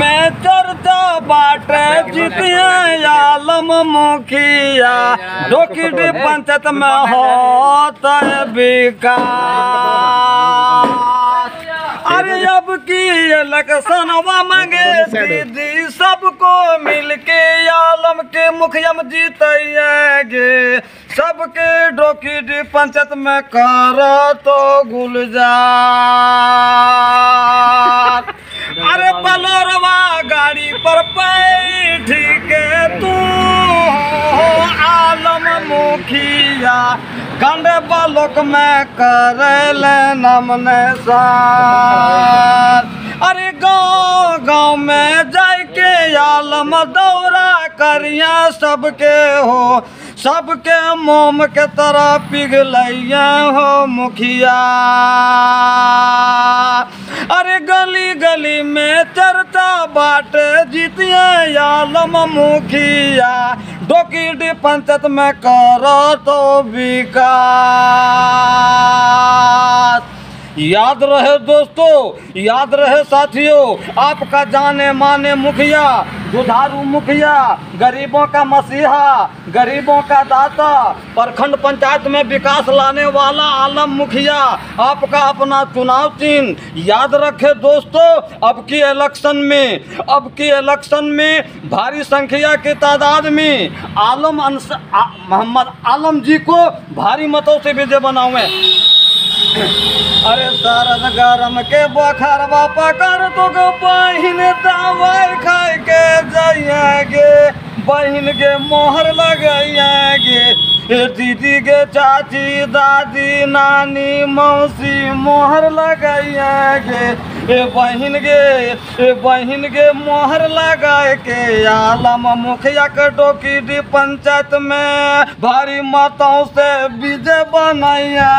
में चर्चा बाटे जीतिया आलम मुखिया डोकीडी पंचायत में होता है विकास। अरे अब की इलेक्शनवा मांगे दीदी सबको मिलके आलम के मुखिया में जीतेंगे। सबके डोकीडी पंचायत में कर तो गुलजार। अरे बलोरवा गाड़ी पर बैठ के तू आलम मुखिया गंडे बालोक में कर नमने सार। अरे गाँव गाँव में जाके आलम दौरा करिया सबके हो सबके मोम के तरह पिघलैया हो मुखिया। अरे गली गली में चर्चा बाटे जीतिया आलम मुखिया डोकीडी पंचायत में करो तो विकास। याद रहे दोस्तों, याद रहे साथियों, आपका जाने माने मुखिया दुधारू मुखिया गरीबों का मसीहा गरीबों का दाता प्रखंड पंचायत में विकास लाने वाला आलम मुखिया आपका अपना चुनाव चिन्ह। याद रखे दोस्तों, अब की इलेक्शन में भारी संख्या की तादाद में मोहम्मद आलम जी को भारी मतों से विजय बनाऊंगे। अरे सरद गरम के बुखारवा पकड़ तो बहिन दवाई खाए के जाइएगे बहिन के मोहर लगाइएगे। दीदी के चाची दादी नानी मौसी मोहर लगाइएगे। बहिन के मोहर लगाए के आलम मुखिया के डोकीडी पंचायत में भारी मतों से विजय बनाइए।